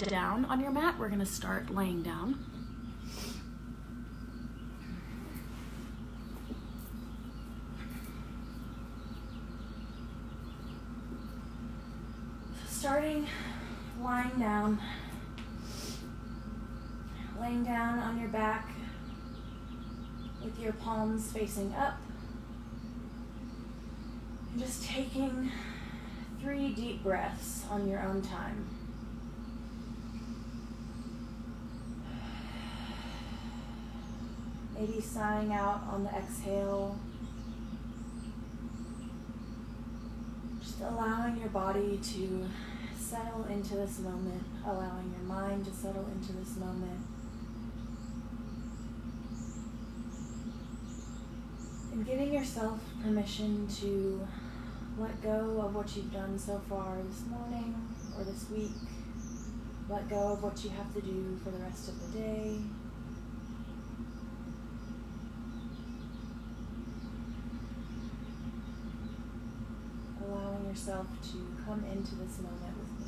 down on your mat. We're going to start laying down. Starting lying down, laying down on your back with your palms facing up, and just taking 3 deep breaths on your own time. Maybe sighing out on the exhale. Just allowing your body to settle into this moment, allowing your mind to settle into this moment. And giving yourself permission to let go of what you've done so far this morning or this week. Let go of what you have to do for the rest of the day. Allowing yourself to come into this moment with me.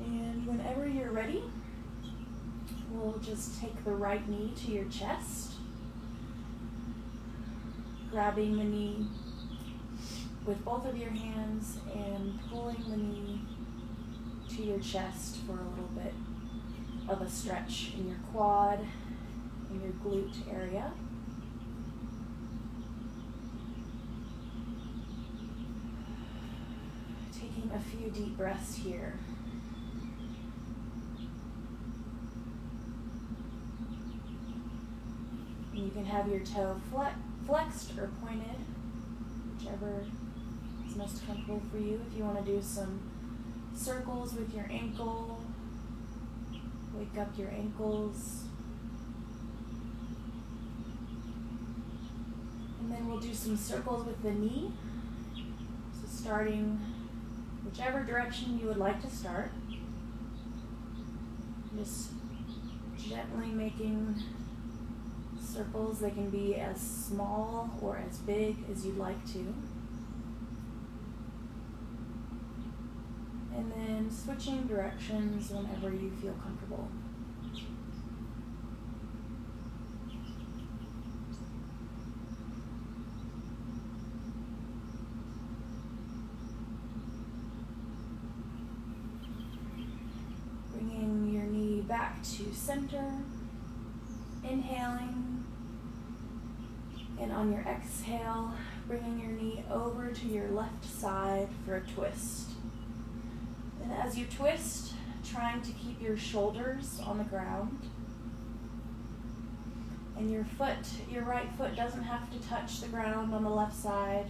And whenever you're ready, we'll just take the right knee to your chest, grabbing the knee with both of your hands and pulling the knee to your chest for a little bit of a stretch in your quad and your glute area. Taking a few deep breaths here. And you can have your toe flexed or pointed, whichever is most comfortable for you. If you want to do some circles with your ankle, wake up your ankles. And then we'll do some circles with the knee. So starting whichever direction you would like to start. Just gently making circles. They can be as small or as big as you'd like to. And then switching directions whenever you feel comfortable. Bringing your knee back to center, inhaling. And on your exhale, bringing your knee over to your left side for a twist. And as you twist, trying to keep your shoulders on the ground. And your right foot doesn't have to touch the ground on the left side.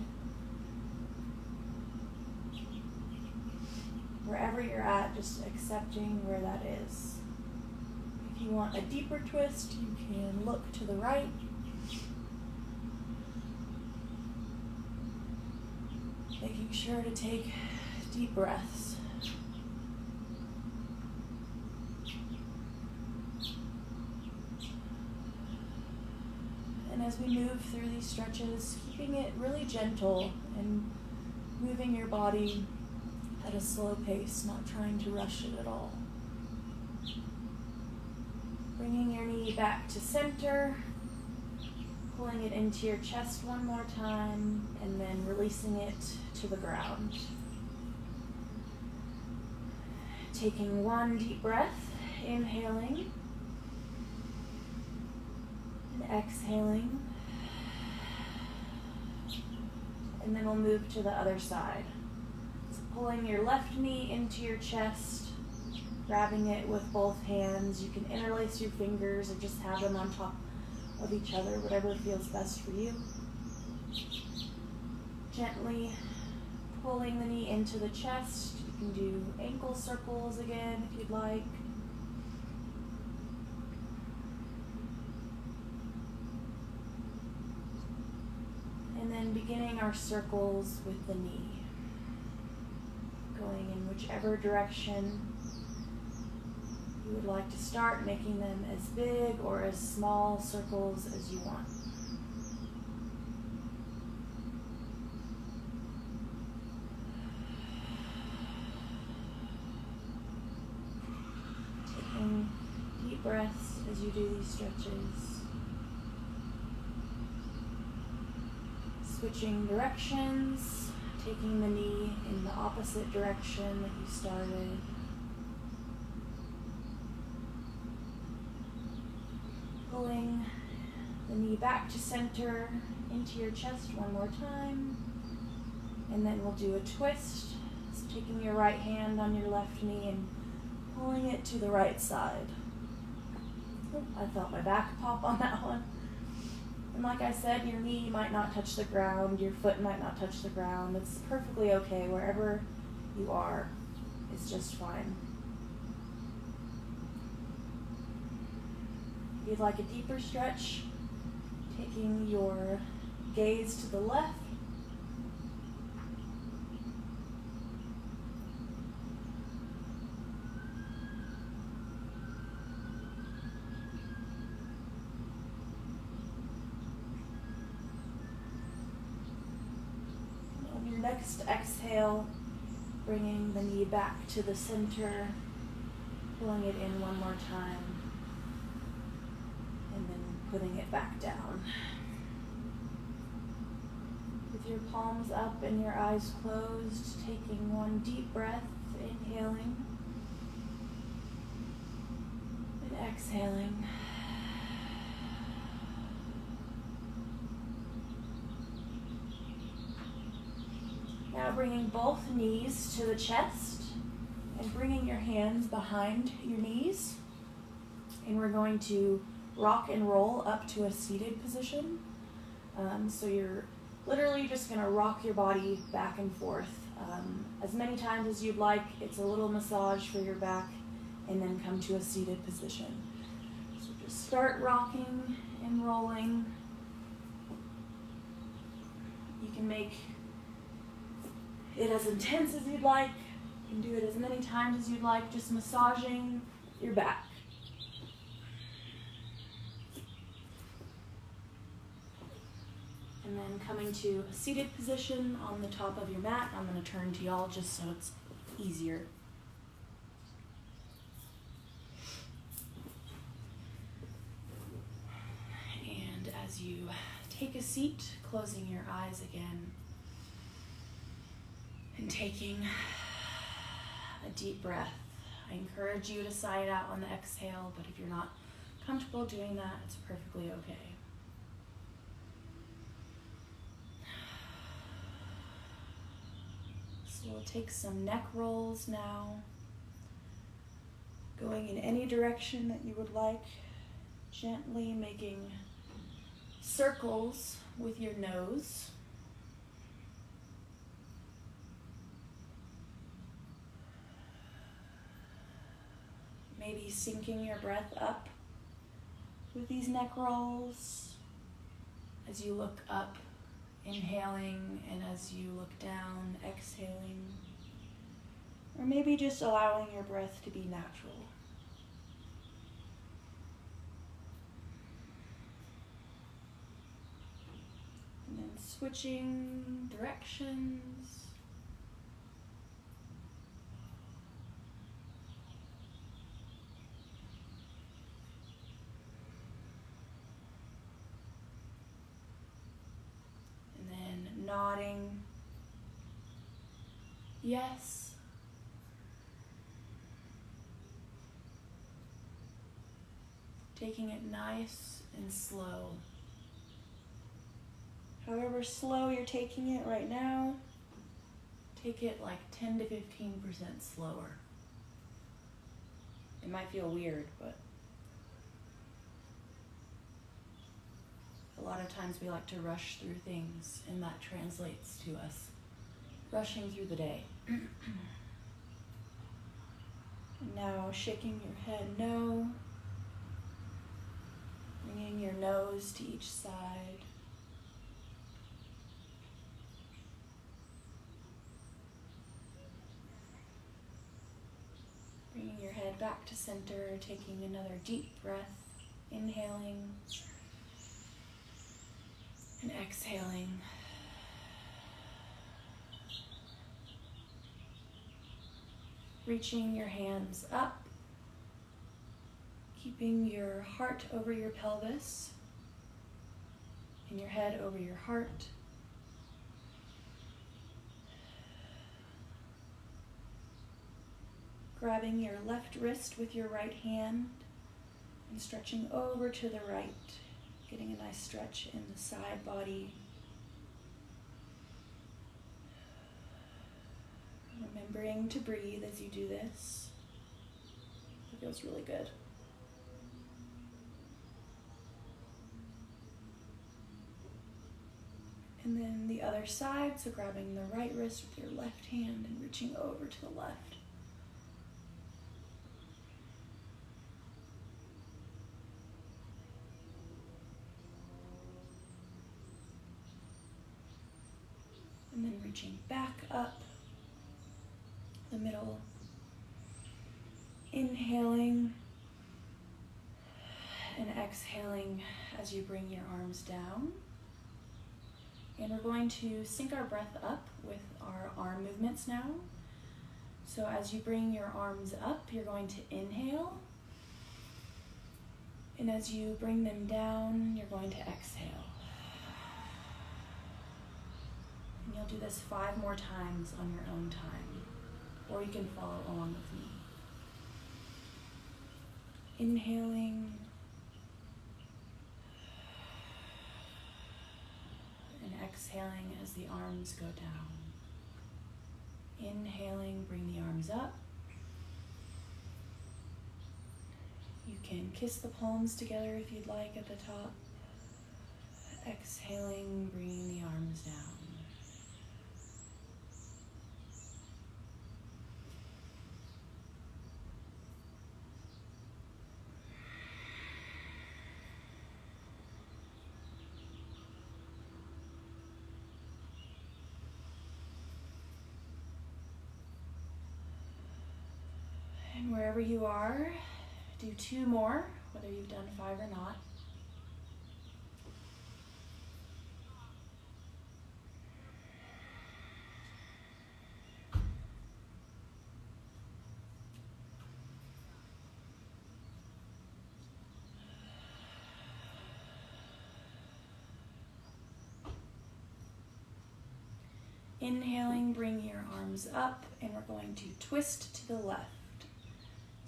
Wherever you're at, just accepting where that is. If you want a deeper twist, you can look to the right. Making sure to take deep breaths. And as we move through these stretches, keeping it really gentle and moving your body at a slow pace, not trying to rush it at all. Bringing your knee back to center, pulling it into your chest one more time, and then releasing it to the ground. Taking one deep breath, inhaling, and exhaling. And then we'll move to the other side. So pulling your left knee into your chest, grabbing it with both hands. You can interlace your fingers or just have them on top of each other, whatever feels best for you. Gently pulling the knee into the chest. You can do ankle circles again if you'd like. And then beginning our circles with the knee. Going in whichever direction You would like to start making them as big or as small circles as you want. Taking deep breaths as you do these stretches. Switching directions, taking the knee in the opposite direction that you started. Pulling the knee back to center into your chest one more time. And then we'll do a twist. So taking your right hand on your left knee and pulling it to the right side. Oh, I felt my back pop on that one. And like I said, your knee might not touch the ground, your foot might not touch the ground. It's perfectly okay. Wherever you are is just fine. If you'd like a deeper stretch, taking your gaze to the left. On your next exhale, bringing the knee back to the center, pulling it in one more time. And then putting it back down. With your palms up and your eyes closed, taking one deep breath, inhaling and exhaling. Now bringing both knees to the chest and bringing your hands behind your knees. And we're going to rock and roll up to a seated position. So you're literally just going to rock your body back and forth as many times as you'd like. It's a little massage for your back, and then come to a seated position. So just start rocking and rolling. You can make it as intense as you'd like. You can do it as many times as you'd like, just massaging your back. And then coming to a seated position on the top of your mat. I'm going to turn to y'all just so it's easier. And as you take a seat, closing your eyes again, and taking a deep breath. I encourage you to sigh it out on the exhale, but if you're not comfortable doing that, it's perfectly okay. So we'll take some neck rolls now, going in any direction that you would like, gently making circles with your nose. Maybe syncing your breath up with these neck rolls as you look up, inhaling, and as you look down, exhaling. Or maybe just allowing your breath to be natural. And then switching directions. Nodding yes. Taking it nice and slow. However slow you're taking it right now, take it like 10 to 15% slower. It might feel weird, but a lot of times we like to rush through things, and that translates to us rushing through the day. Now shaking your head no, bringing your nose to each side. Bringing your head slide back to center, taking another deep breath, inhaling and exhaling. Reaching your hands up, keeping your heart over your pelvis and your head over your heart. Grabbing your left wrist with your right hand and stretching over to the right, getting a nice stretch in the side body. Remembering to breathe as you do this. It feels really good. And then the other side, so grabbing the right wrist with your left hand and reaching over to the left. And then reaching back up the middle. Inhaling and exhaling as you bring your arms down. And we're going to sync our breath up with our arm movements now. So as you bring your arms up, you're going to inhale. And as you bring them down, you're going to exhale. And you'll do this 5 more times on your own time, or you can follow along with me. Inhaling and exhaling as the arms go down. Inhaling, bring the arms up. You can kiss the palms together if you'd like at the top. Exhaling, bringing the arms down. And wherever you are, do 2 more, whether you've done 5 or not. Inhaling, bring your arms up, and we're going to twist to the left.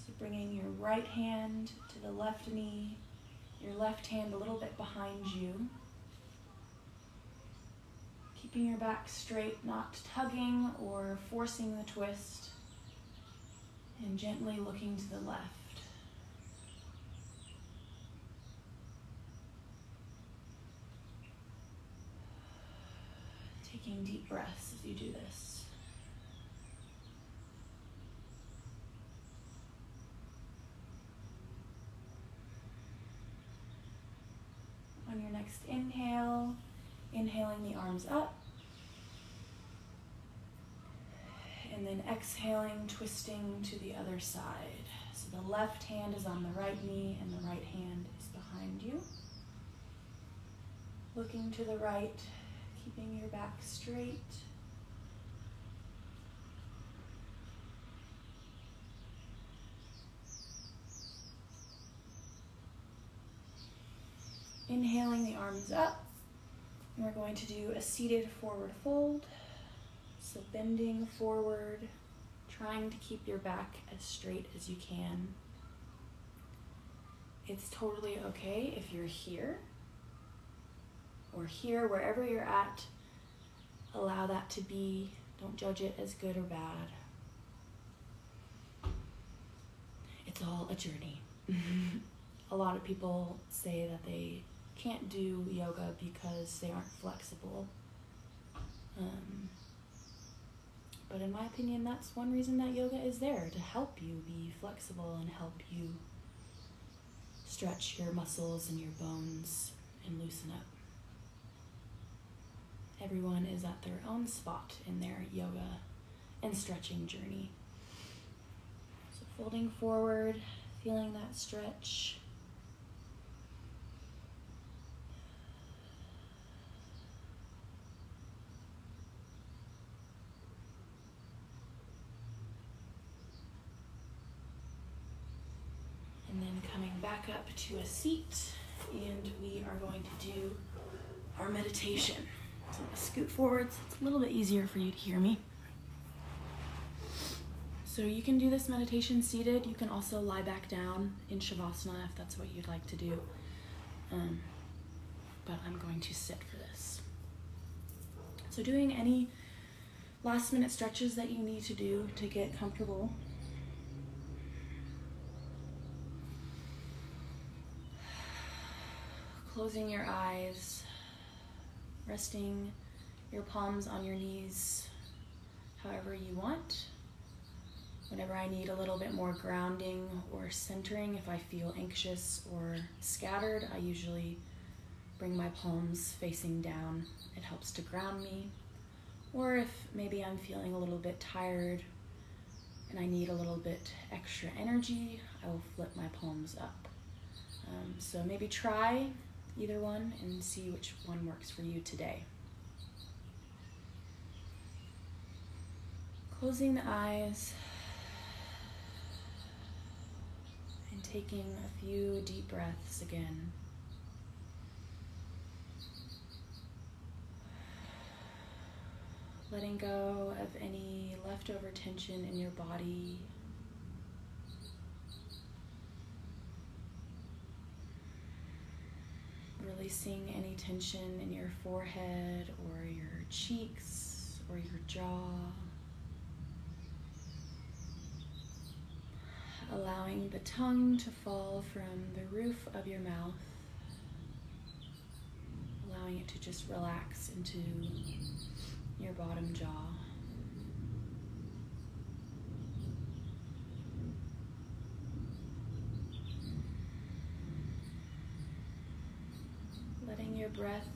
So bringing your right hand to the left knee, your left hand a little bit behind you. Keeping your back straight, not tugging or forcing the twist, and gently looking to the left. Taking deep breaths as you do this. On your next inhale, inhaling the arms up, and then exhaling, twisting to the other side. So the left hand is on the right knee and the right hand is behind you. Looking to the right, keeping your back straight. Inhaling the arms up, and we're going to do a seated forward fold. So bending forward, trying to keep your back as straight as you can. It's totally okay if you're here or here, wherever you're at. Allow that to be. Don't judge it as good or bad. It's all a journey. A lot of people say that they can't do yoga because they aren't flexible. But in my opinion, that's one reason that yoga is there, to help you be flexible and help you stretch your muscles and your bones and loosen up. Everyone is at their own spot in their yoga and stretching journey. So Folding forward, feeling that stretch. And then coming back up to a seat, and we are going to do our meditation. So I'm going to scoot forward so it's a little bit easier for you to hear me. So you can do this meditation seated. You can also lie back down in Shavasana if that's what you'd like to do. But I'm going to sit for this. So doing any last minute stretches that you need to do to get comfortable. Closing your eyes, resting your palms on your knees however you want. Whenever I need a little bit more grounding or centering, if I feel anxious or scattered, I usually bring my palms facing down. It helps to ground me. Or if maybe I'm feeling a little bit tired and I need a little bit extra energy, I will flip my palms up. So maybe try either one and see which one works for you today. Closing the eyes and taking a few deep breaths again. Letting go of any leftover tension in your body. Releasing any tension in your forehead or your cheeks or your jaw. Allowing the tongue to fall from the roof of your mouth. Allowing it to just relax into your bottom jaw. Letting your breath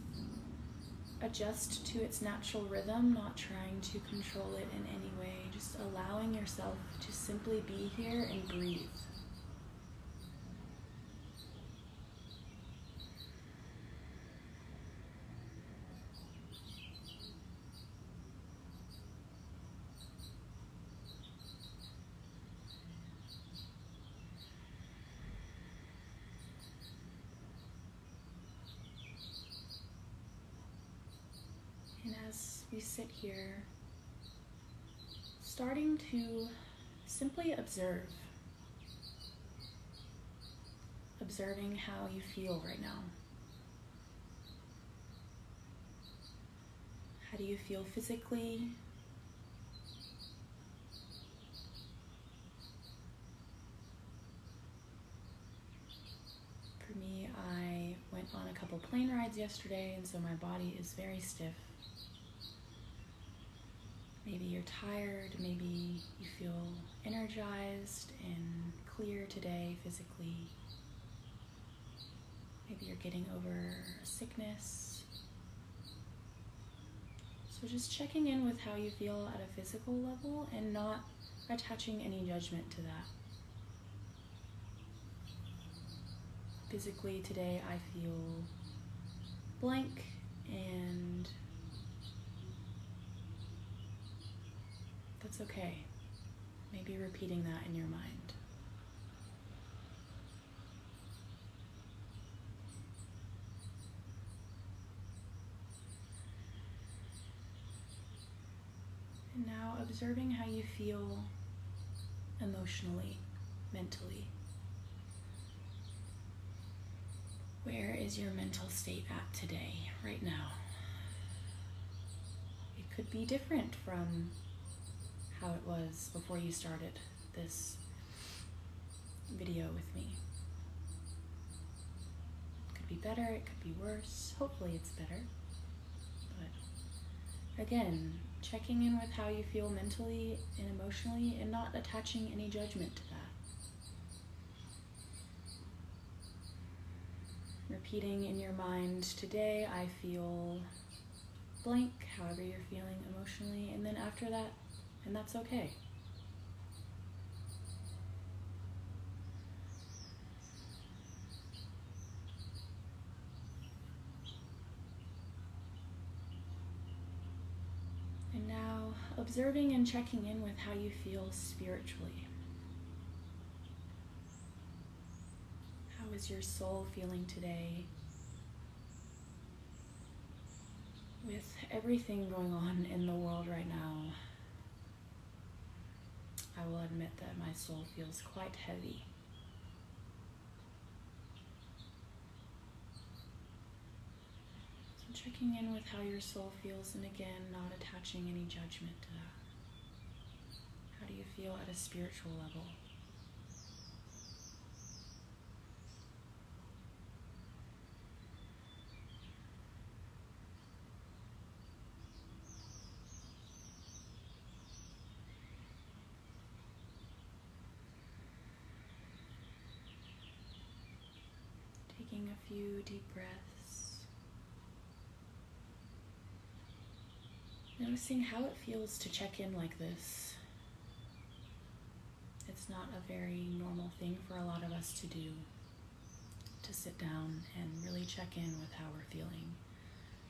adjust to its natural rhythm, not trying to control it in any way, just allowing yourself to simply be here and breathe. And as we sit here, starting to simply observe. Observing how you feel right now. How do you feel physically? For me, I went on a couple plane rides yesterday, and so my body is very stiff. Maybe you're tired, maybe you feel energized and clear today physically. Maybe you're getting over a sickness. So just checking in with how you feel at a physical level and not attaching any judgment to that. Physically today I feel blank and that's okay. Maybe repeating that in your mind. And now observing how you feel emotionally, mentally. Where is your mental state at today, right now? It could be different from how it was before you started this video with me. It could be better, it could be worse. Hopefully it's better. But again, checking in with how you feel mentally and emotionally and not attaching any judgment to that. Repeating in your mind, today I feel blank, however you're feeling emotionally, and then after that, and that's okay. observing and checking in with how you feel spiritually. How is your soul feeling today? With everything going on in the world right now, I will admit that my soul feels quite heavy. So checking in with how your soul feels, and again, not attaching any judgment to that. How do you feel at a spiritual level? Taking a few deep breaths. Noticing how it feels to check in like this. It's not a very normal thing for a lot of us to do, to sit down and really check in with how we're feeling.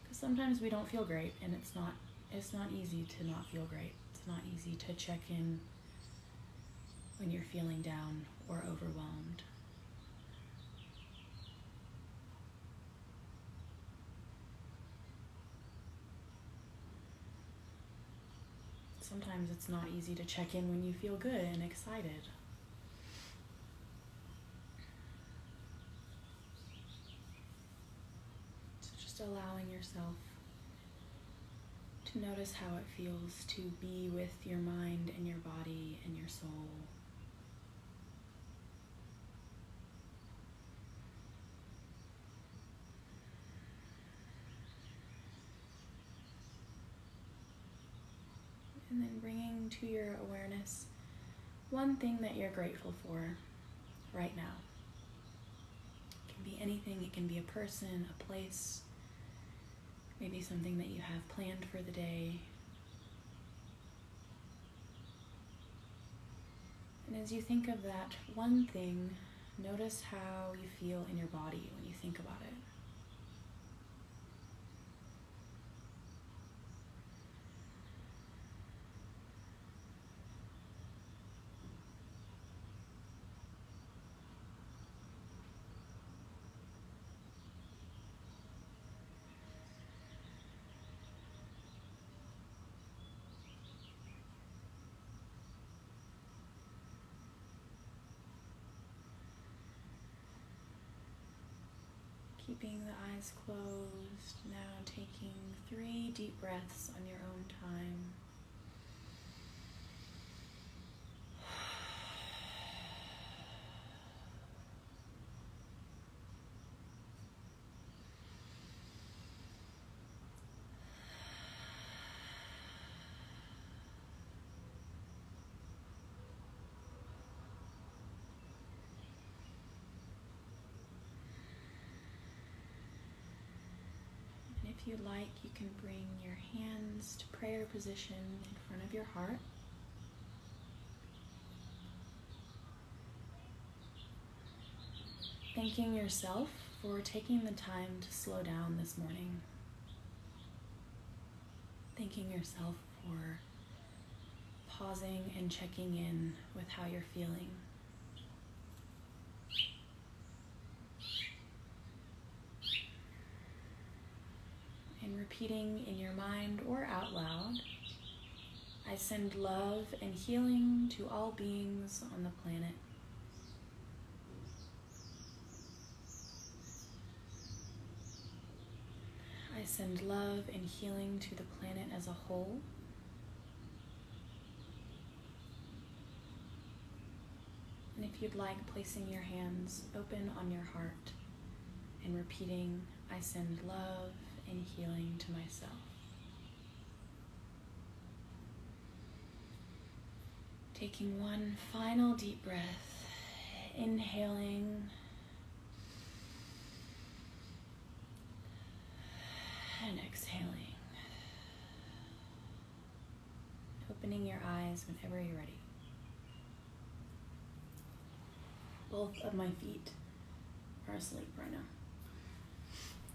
Because sometimes we don't feel great, and it's not easy to not feel great. It's not easy to check in when you're feeling down or overwhelmed. Sometimes it's not easy to check in when you feel good and excited. So just allowing yourself to notice how it feels to be with your mind and your body and your soul. And then bringing to your awareness one thing that you're grateful for right now. It can be anything. It can be a person, a place, maybe something that you have planned for the day. And as you think of that one thing, notice how you feel in your body when you think about it. Keeping the eyes closed, now taking 3 deep breaths on your own time. If you'd like, you can bring your hands to prayer position in front of your heart. Thanking yourself for taking the time to slow down this morning. Thanking yourself for pausing and checking in with how you're feeling. And repeating in your mind or out loud, I send love and healing to all beings on the planet. I send love and healing to the planet as a whole. And if you'd like, placing your hands open on your heart and repeating, I send love and healing to myself. Taking one final deep breath, inhaling and exhaling. Opening your eyes whenever you're ready. Both of my feet are asleep right now.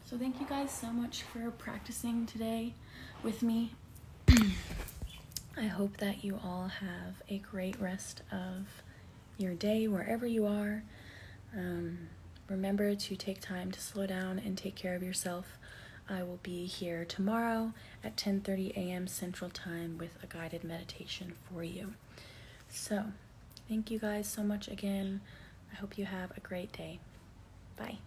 So thank you guys so much for practicing today with me. I hope that you all have a great rest of your day wherever you are. Remember to take time to slow down and take care of yourself. I will be here tomorrow at 10:30 a.m. Central Time with a guided meditation for you. So, thank you guys so much again. I hope you have a great day. Bye.